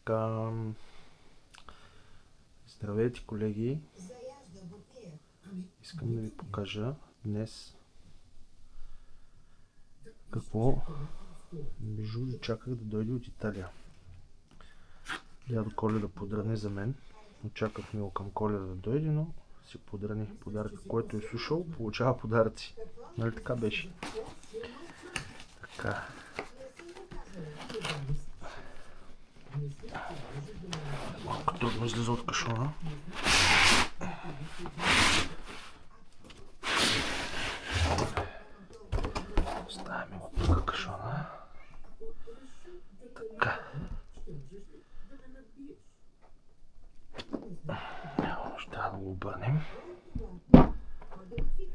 Така, здравейте колеги, искам да ви покажа днес какво бижу чаках да дойде от Италия. Дядо Коледа подрани за мен, очаквахме го към Коледа да дойде, но си подрани подаръка, който е слушал, получава подаръци. Нали така беше? Така. Малко трудно излиза от кашона. Ставаме го тук кашона. Така. Ще трябва да го обърнем.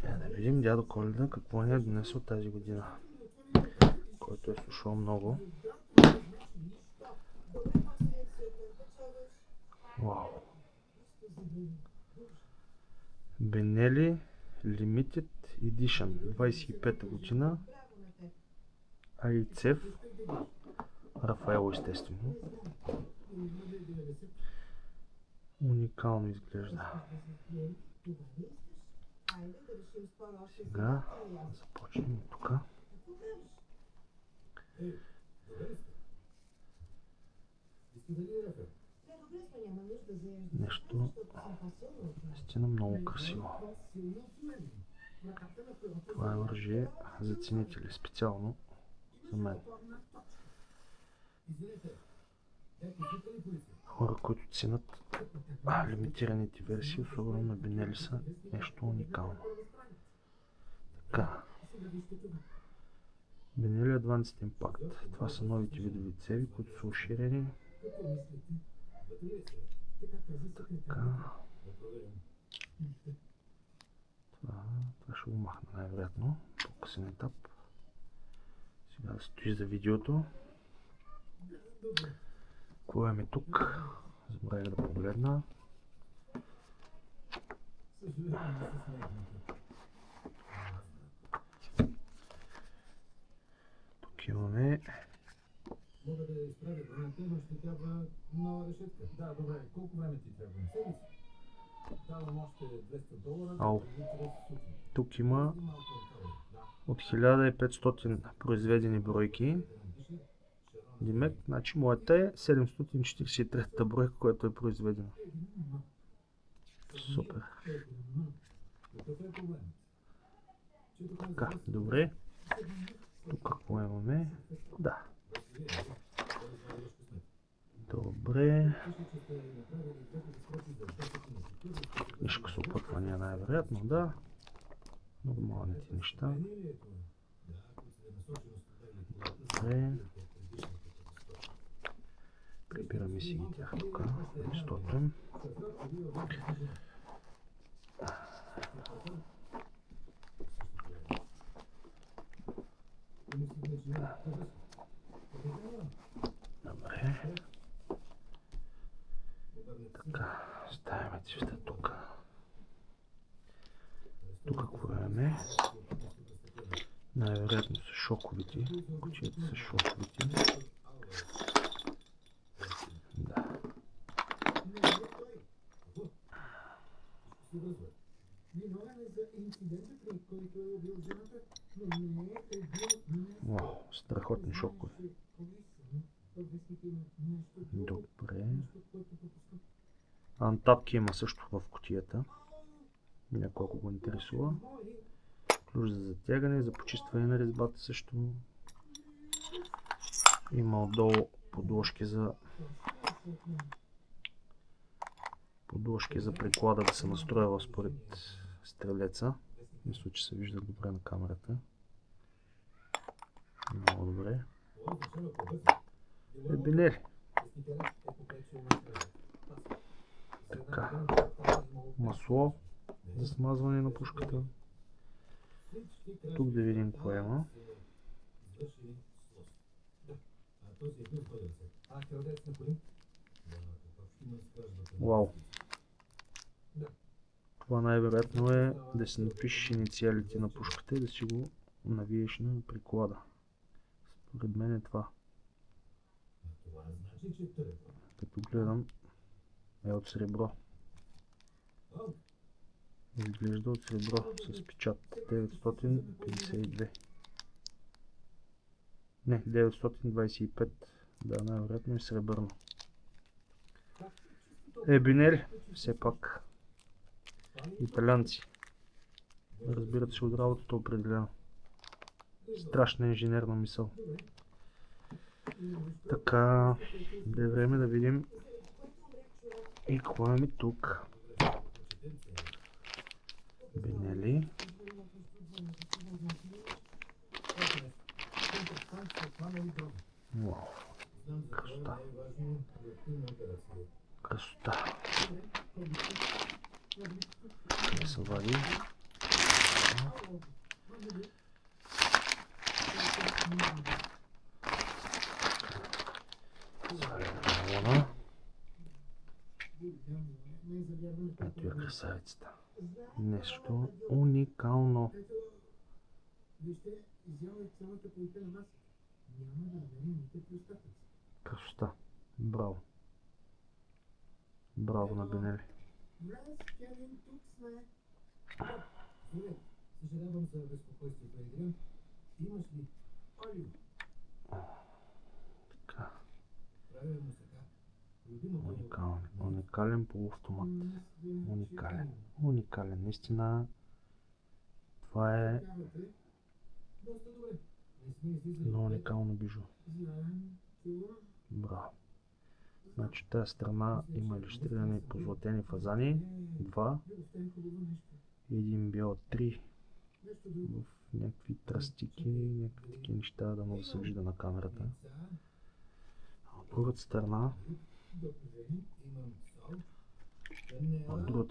Да видим дядо Коледа какво ни е донесъл тази година, който е слушал много. Вау! Benelli Limited Edition 25-та година. Айцев Рафаело, естествено. Уникално изглежда. Сега започнем тук. Нещо наистина много красиво. Това е оръжие за ценители, специално за мен. Хора, които ценят лимитираните версии, особено на Benelli, са нещо уникално. Така. Benelli Advanced Impact. Това са новите видови цеви, които са уширени. Така. Това ще го махна най-вероятно. По-късен етап. Сега да стои за видеото. Какво имаме тук? Забравих да погледна. Тук имаме Мога да изправя бронята, но ще трябва нова решетка. Да, добре. Колко време ти трябва? Седмица. Давам още $200. Ау. Тук има от 1500 произведени бройки. Димек, значи моята е 743-та бройка, която е произведена. Супер. Така, добре. Тук какво имаме? Да. Добре. Книжка с опътвания най-вероятно, да. Нормалните неща. Добре. Прибираме си ги тях тук, местото. Добре. Така, ставяме цвета тук. Тук какво имаме? Най-вероятно са шоковите. Кутията са шоковите. Да. Вау, страхотни шокове. Добре. Антапки има също в кутията. Някой ако го интересува. Ключ за затягане, за почистване на резбата също. Има отдолу подложки за приклада да се настроява според стрелеца. Мисля, че се вижда добре на камерата. Много добре. Benelli. Така. Масло за смазване на пушката. Тук да видим какво има. Вау! Това най-вероятно е да си напишеш инициалите на пушката и да си го навиеш на приклада. Според мен е това. Като гледам е от сребро. Изглежда от сребро с печат 952. Не, 925. Да, най-вероятно е сребърно. Бинели, все пак. Италианци. Разбират се от работата определено. Страшна инженерна мисъл. Така, да е време да видим и какво имаме тук. Бинели. Вау. Красота. Красота. Не се вади. Сваляме. Ето е красавицата. Нещо уникално. Красота. Браво. Браво на Бинели. Съжалявам за безпокойството, Адриан. Имаш ли олио? Така. Правилно сега. Уникален полуавтомат. Уникален. Уникален. Наистина. Това е много уникално бижу. Браво. Значи тази страна има илюстрирани позлатени фазани. 2. Един бял 3. В някакви тръстики, някакви такива неща, да може да се вижда на камерата. От другата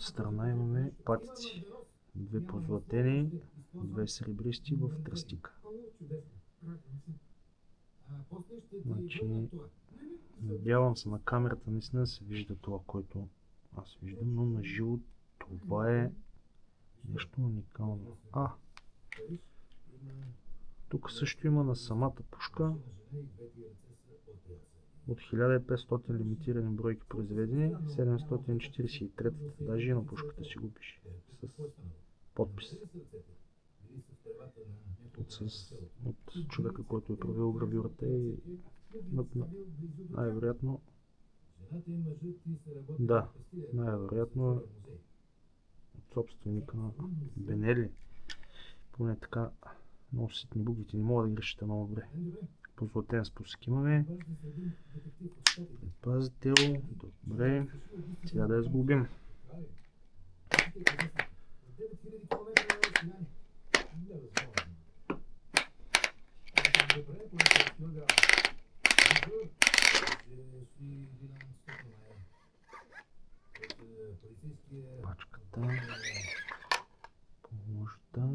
страна имаме патици. 2 позлатени, 2 сребристи в тръстика. Значи, надявам се на камерата наистина да се вижда това, което аз виждам, но на живо това е нещо уникално. Тук също има на самата пушка от 1500 лимитирани бройки произведени, 743, даже и на пушката си го пише с подпис от човека, който е правил гравюрата и най-вероятно най-вероятно от собственика на Бинели. Поне така много ситни буквите, не мога да ги разчита много добре. Позлатен спусък имаме. Пазител, добре. Сега да я сглобим. Пачката. Помощта.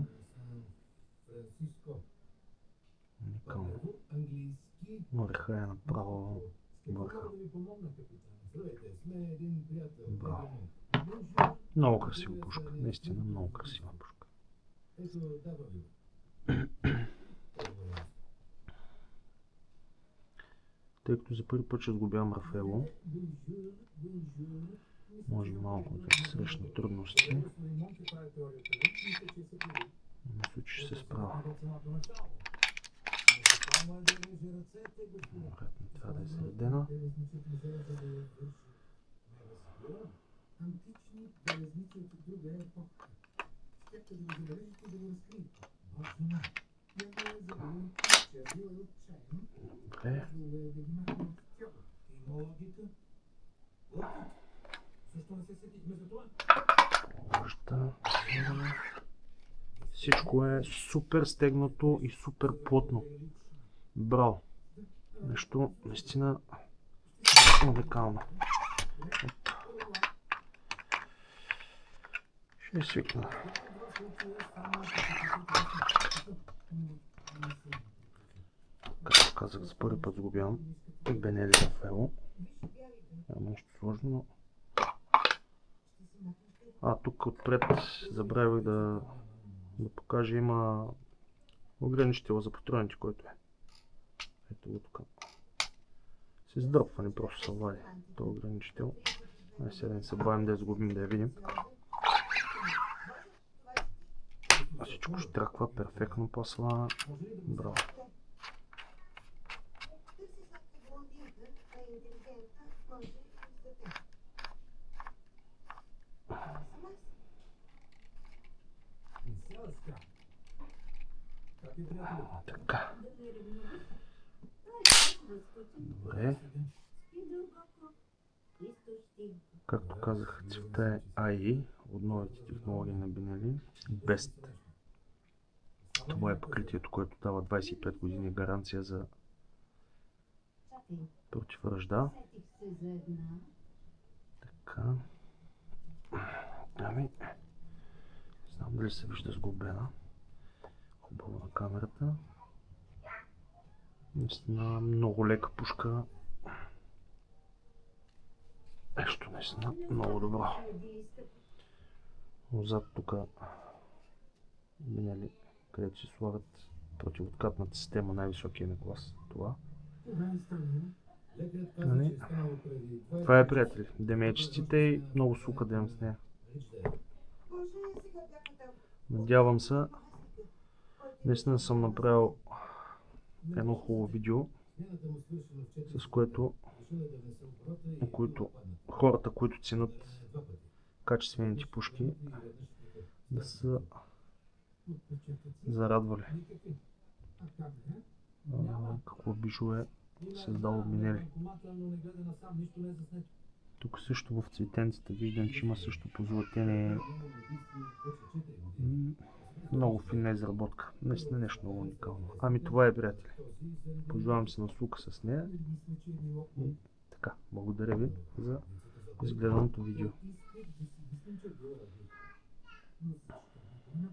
Уникално. Върха е направо върха. Браво. Много красива пушка. Наистина много красива пушка. Тъй като за първи път ще сглобявам Рафаело, може малко да срещна трудности. Мисля, че ще се справя. Вероятно трябва да е средена. Добре. Всичко е супер стегнато и супер плътно. Браво! Нещо наистина уникално. Ще свикна. Както казах, за първи път сглобявам Бинели Рафаело. Няма нещо сложно. Тук отпред забравих да покажа, има ограничител за патроните, който е. Ето го тук. с издърпване просто се вади този ограничител. Ай сега да не се бавим да изгубим, да я видим. Всичко штраква, перфектно пасва. Браво. Така. Добре. Както казах, цвета е AI от новите технологии на Benelli. Best. Това е покритието, което дава 25 години гаранция за против ръжда. Така. Ами, не знам дали се вижда сглобена. Хубаво на камерата. Наистина много лека пушка. Нещо наистина много добро. Отзад тук Benelli, където си слагат противооткатната система, най-високия на клас. Това. Нали? Това е, приятели. Да ме е честите и много сука да имам с нея. Надявам се, наистина съм направил едно хубаво видео, с което хората, които ценят качествените пушки, да са зарадвали. Какво бижу е създало Benelli. Тук също в цветенцата виждам, че има също позлатение. Много финна изработка. Наистина нещо много уникално. Ами това е, приятели. Пожелавам се на сука с нея. И така, благодаря ви за изгледаното видео.